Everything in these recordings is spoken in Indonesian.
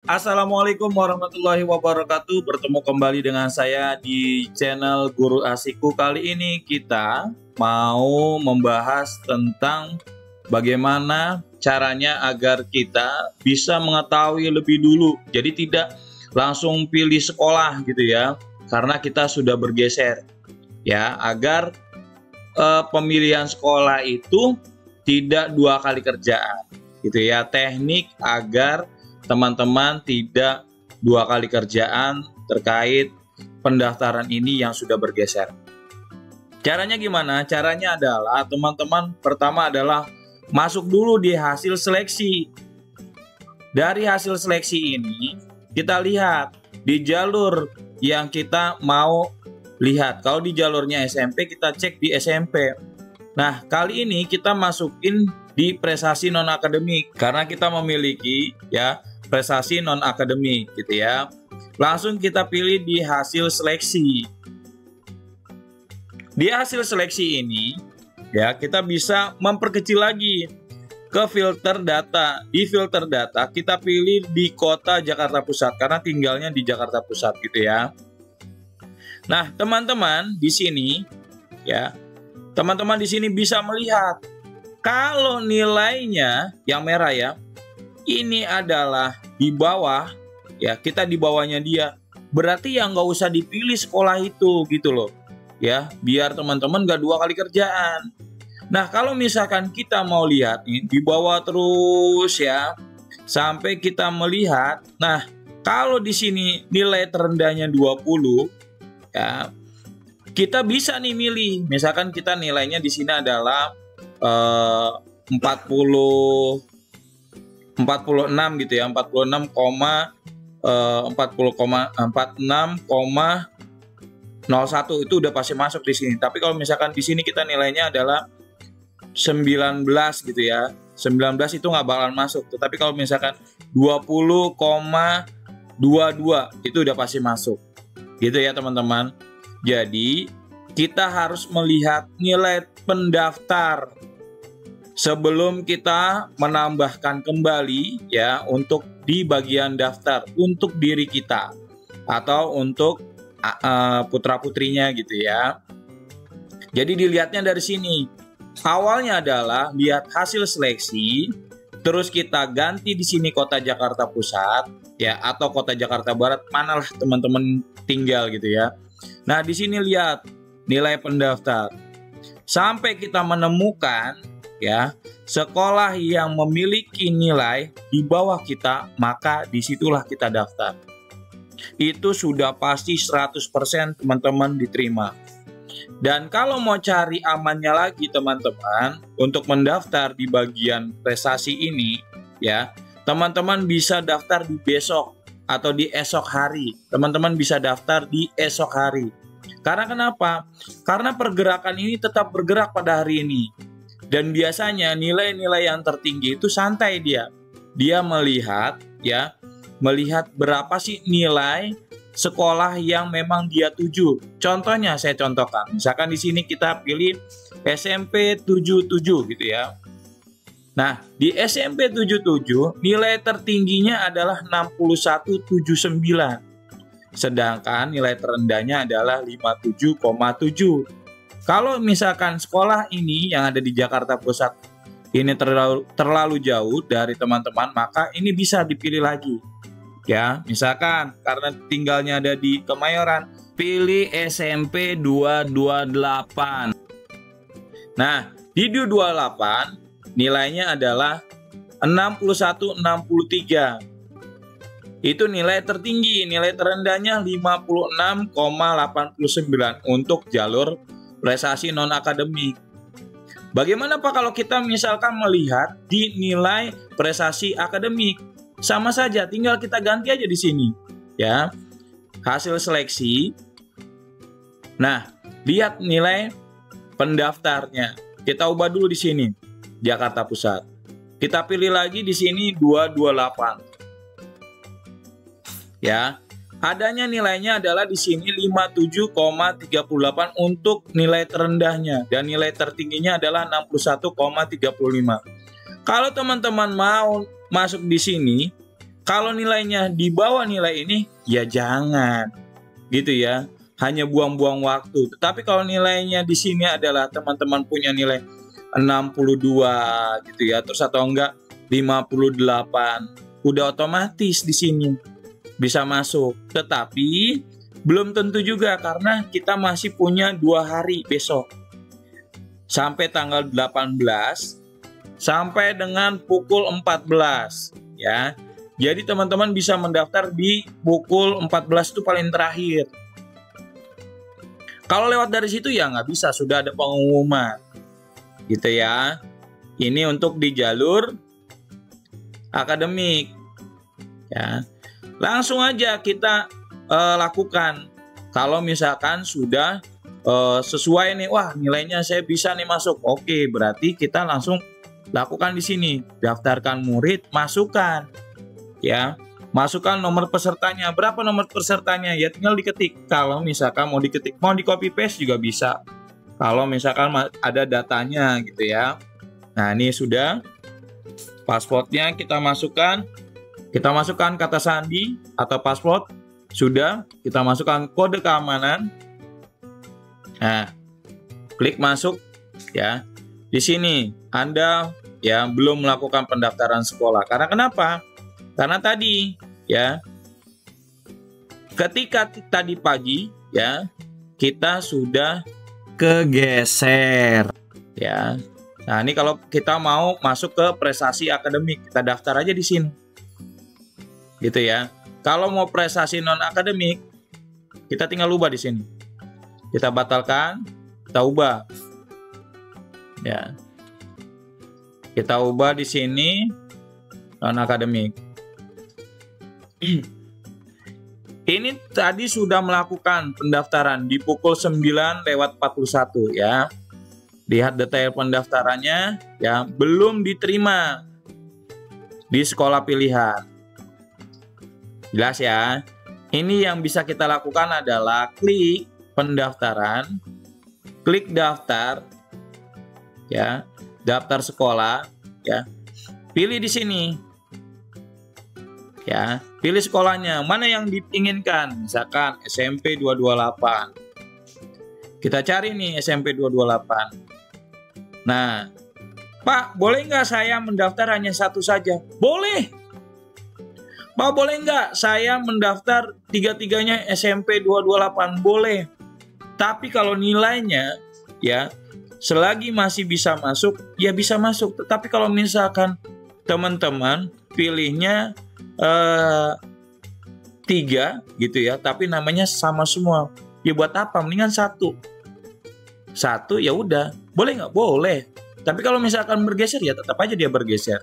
Assalamualaikum warahmatullahi wabarakatuh. Bertemu kembali dengan saya di channel Guru Asikku. Kali ini kita mau membahas tentang bagaimana caranya agar kita bisa mengetahui lebih dulu. Jadi tidak langsung pilih sekolah gitu ya, karena kita sudah bergeser ya, agar pemilihan sekolah itu tidak dua kali kerjaan gitu ya. Teknik agar teman-teman tidak dua kali kerjaan terkait pendaftaran ini yang sudah bergeser. Caranya gimana? Caranya adalah teman-teman pertama adalah masuk dulu di hasil seleksi. Dari hasil seleksi ini kita lihat di jalur yang kita mau lihat. Kalau di jalurnya SMP, kita cek di SMP. Nah, kali ini kita masukin di prestasi non akademik karena kita memiliki ya prestasi non akademik gitu ya. Langsung kita pilih di hasil seleksi. Di hasil seleksi ini ya kita bisa memperkecil lagi ke filter data. Di filter data kita pilih di kota Jakarta Pusat karena tinggalnya di Jakarta Pusat gitu ya. Nah, teman-teman di sini ya, teman-teman di sini bisa melihat kalau nilainya yang merah ya, ini adalah di bawah ya, kita di bawahnya dia. Berarti yang nggak usah dipilih sekolah itu gitu loh ya, biar teman-teman nggak dua kali kerjaan. Nah, kalau misalkan kita mau lihat nih di bawah terus ya, sampai kita melihat, nah kalau di sini nilai terendahnya 20 ya, kita bisa nih milih. Misalkan kita nilainya di sini adalah 46 gitu ya, 46,01 itu udah pasti masuk di sini. Tapi kalau misalkan di sini kita nilainya adalah 19 gitu ya, 19 itu nggak bakalan masuk. Tetapi kalau misalkan 20,22 itu udah pasti masuk gitu ya teman-teman. Jadi kita harus melihat nilai pendaftar sebelum kita menambahkan kembali ya untuk di bagian daftar untuk diri kita atau untuk putra-putrinya gitu ya. Jadi dilihatnya dari sini. Awalnya adalah lihat hasil seleksi, terus kita ganti di sini kota Jakarta Pusat ya atau kota Jakarta Barat, manalah teman-teman tinggal gitu ya. Nah, di sini lihat nilai pendaftar. Sampai kita menemukan ya sekolah yang memiliki nilai di bawah kita, maka disitulah kita daftar. Itu sudah pasti 100% teman-teman diterima. Dan kalau mau cari amannya lagi teman-teman untuk mendaftar di bagian prestasi ini ya, teman-teman bisa daftar di besok atau di esok hari. Teman-teman bisa daftar di esok hari. Karena kenapa? Karena pergerakan ini tetap bergerak pada hari ini. Dan biasanya nilai-nilai yang tertinggi itu santai dia. Dia melihat ya, melihat berapa sih nilai sekolah yang memang dia tuju. Contohnya saya contohkan. Misalkan di sini kita pilih SMP 77 gitu ya. Nah, di SMP 77 nilai tertingginya adalah 61,79. Sedangkan nilai terendahnya adalah 57,7. Kalau misalkan sekolah ini yang ada di Jakarta Pusat ini terlalu jauh dari teman-teman, maka ini bisa dipilih lagi. Ya, misalkan karena tinggalnya ada di Kemayoran, pilih SMP 228. Nah, di 228 nilainya adalah 61,63. Itu nilai tertinggi, nilai terendahnya 56,89 untuk jalur prestasi non akademik. Bagaimana Pak kalau kita misalkan melihat di nilai prestasi akademik? Sama saja, tinggal kita ganti aja di sini ya. Hasil seleksi. Nah, lihat nilai pendaftarnya. Kita ubah dulu di sini, Jakarta Pusat. Kita pilih lagi di sini 228. Ya. Adanya nilainya adalah di sini 57,38 untuk nilai terendahnya dan nilai tertingginya adalah 61,35. Kalau teman-teman mau masuk di sini Kalau nilainya di bawah nilai ini, ya jangan. Gitu ya. Hanya buang-buang waktu. Tetapi kalau nilainya di sini adalah teman-teman punya nilai 62 gitu ya, terus atau enggak 58, udah otomatis di sini bisa masuk. Tetapi belum tentu juga karena kita masih punya 2 hari besok. Sampai tanggal 18 sampai dengan pukul 14 ya. Jadi teman-teman bisa mendaftar di pukul 14 itu paling terakhir. Kalau lewat dari situ ya nggak bisa, sudah ada pengumuman gitu ya. Ini untuk di jalur akademik ya. Langsung aja kita lakukan. Kalau misalkan sudah sesuai nih, wah nilainya saya bisa nih masuk. Oke, berarti kita langsung lakukan di sini. Daftarkan murid, masukkan ya. Masukkan nomor pesertanya. Berapa nomor pesertanya? Ya tinggal diketik. Kalau misalkan mau diketik, mau di copy paste juga bisa. Kalau misalkan ada datanya gitu ya. Nah, ini sudah. Passwordnya kita masukkan. Kita masukkan kata sandi atau password. Sudah. Kita masukkan kode keamanan. Nah, klik masuk ya. Di sini Anda ya belum melakukan pendaftaran sekolah. Karena kenapa? Karena tadi ya, ketika tadi pagi ya, kita sudah kegeser ya. Nah, ini kalau kita mau masuk ke prestasi akademik, kita daftar aja di sini. Gitu ya. Kalau mau prestasi non akademik, kita tinggal ubah di sini. Kita batalkan, kita ubah. Ya. Kita ubah di sini non akademik. Ini tadi sudah melakukan pendaftaran di pukul 9:41 ya. Lihat detail pendaftarannya ya, belum diterima di sekolah pilihan. Jelas ya. Ini yang bisa kita lakukan adalah klik pendaftaran, klik daftar ya, daftar sekolah ya. Pilih di sini. Ya, pilih sekolahnya, mana yang diinginkan, misalkan SMP 228. Kita cari nih SMP 228. Nah, Pak, boleh nggak saya mendaftar hanya satu saja? Boleh. Pak, boleh nggak saya mendaftar tiga-tiganya SMP 228? Boleh. Tapi kalau nilainya, ya, selagi masih bisa masuk, ya bisa masuk. Tetapi kalau misalkan teman-teman pilihnya 3 gitu ya, tapi namanya sama semua, ya buat apa? Mendingan satu ya udah. Boleh nggak? Boleh. Tapi kalau misalkan bergeser ya tetap aja dia bergeser.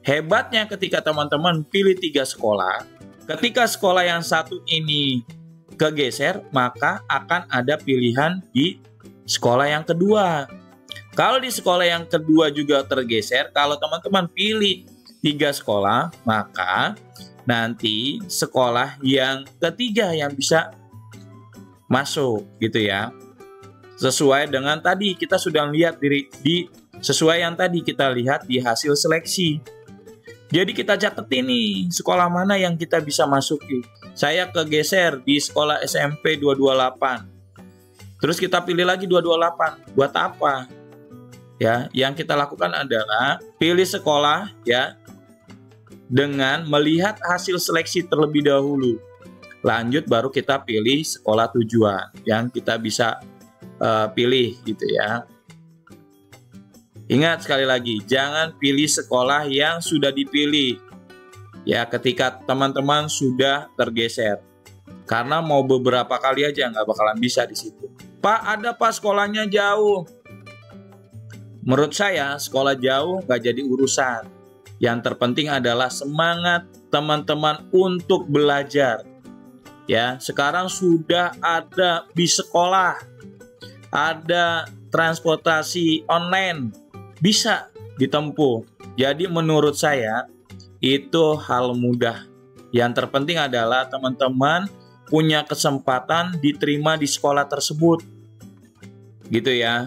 Hebatnya ketika teman-teman pilih 3 sekolah, ketika sekolah yang satu ini kegeser, maka akan ada pilihan di sekolah yang kedua. Kalau di sekolah yang kedua juga tergeser, kalau teman-teman pilih 3 sekolah, maka nanti sekolah yang ketiga yang bisa masuk gitu ya. Sesuai dengan tadi kita sudah lihat sesuai yang tadi kita lihat di hasil seleksi. Jadi kita catat ini sekolah mana yang kita bisa masuki. Saya kegeser di sekolah SMP 228. Terus kita pilih lagi 228. Buat apa? Ya, yang kita lakukan adalah pilih sekolah ya, dengan melihat hasil seleksi terlebih dahulu. Lanjut baru kita pilih sekolah tujuan yang kita bisa pilih gitu ya. Ingat sekali lagi, jangan pilih sekolah yang sudah dipilih ya ketika teman-teman sudah tergeser. Karena mau beberapa kali aja nggak bakalan bisa di situ. Pak, ada Pak sekolahnya jauh. Menurut saya sekolah jauh nggak jadi urusan. Yang terpenting adalah semangat teman-teman untuk belajar. Ya, sekarang sudah ada bis sekolah, ada transportasi online, bisa ditempuh. Jadi menurut saya itu hal mudah. Yang terpenting adalah teman-teman punya kesempatan diterima di sekolah tersebut. Gitu ya.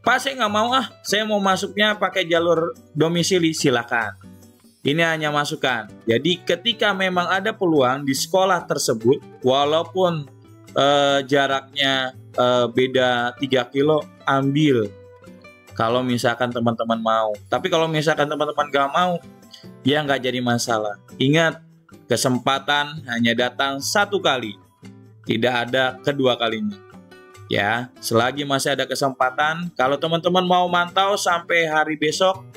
Pak, saya nggak mau saya mau masuknya pakai jalur domisili, silakan. Ini hanya masukan. Jadi ketika memang ada peluang di sekolah tersebut, walaupun jaraknya beda 3 kilo, ambil. Kalau misalkan teman-teman mau. Tapi kalau misalkan teman-teman gak mau, ya nggak jadi masalah. Ingat, kesempatan hanya datang satu kali. Tidak ada kedua kalinya. Ya, selagi masih ada kesempatan, kalau teman-teman mau mantau sampai hari besok,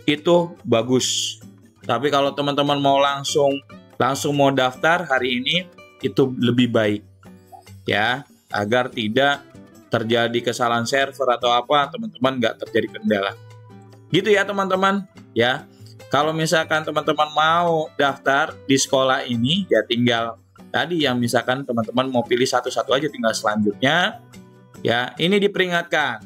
itu bagus. Tapi kalau teman-teman mau langsung mau daftar hari ini, itu lebih baik. Ya, agar tidak terjadi kesalahan server atau apa, teman-teman nggak terjadi kendala. Gitu ya teman-teman. Ya, kalau misalkan teman-teman mau daftar di sekolah ini, ya tinggal tadi yang misalkan teman-teman mau pilih satu-satu aja, tinggal selanjutnya. Ya, ini diperingatkan.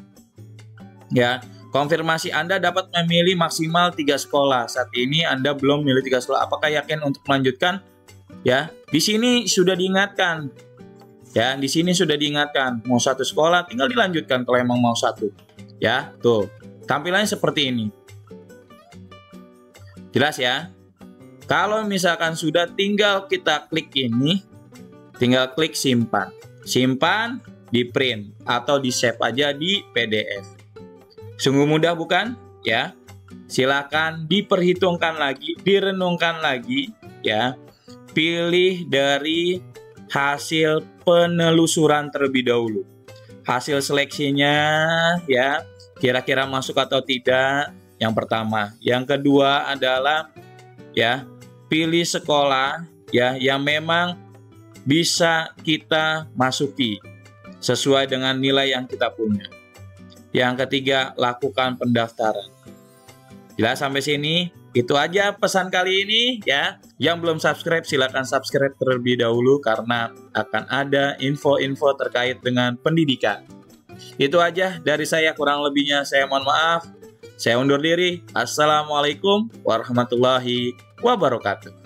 Ya, konfirmasi Anda dapat memilih maksimal 3 sekolah. Saat ini Anda belum memilih 3 sekolah. Apakah yakin untuk melanjutkan? Ya, di sini sudah diingatkan. Ya, di sini sudah diingatkan. Mau 1 sekolah, tinggal dilanjutkan kalau emang mau 1. Ya, tuh. Tampilannya seperti ini. Jelas ya? Kalau misalkan sudah, tinggal kita klik ini. Tinggal klik simpan. Simpan, di print atau di save aja di PDF. Sungguh mudah bukan? Ya. Silakan diperhitungkan lagi, direnungkan lagi ya. Pilih dari hasil penelusuran terlebih dahulu. Hasil seleksinya ya, kira-kira masuk atau tidak, yang pertama. Yang kedua adalah ya, pilih sekolah ya yang memang bisa kita masuki sesuai dengan nilai yang kita punya. Yang ketiga, lakukan pendaftaran. Jelas sampai sini? Itu aja pesan kali ini ya. Yang belum subscribe, silakan subscribe terlebih dahulu karena akan ada info-info terkait dengan pendidikan. Itu aja dari saya, kurang lebihnya saya mohon maaf. Saya undur diri. Assalamualaikum warahmatullahi wabarakatuh.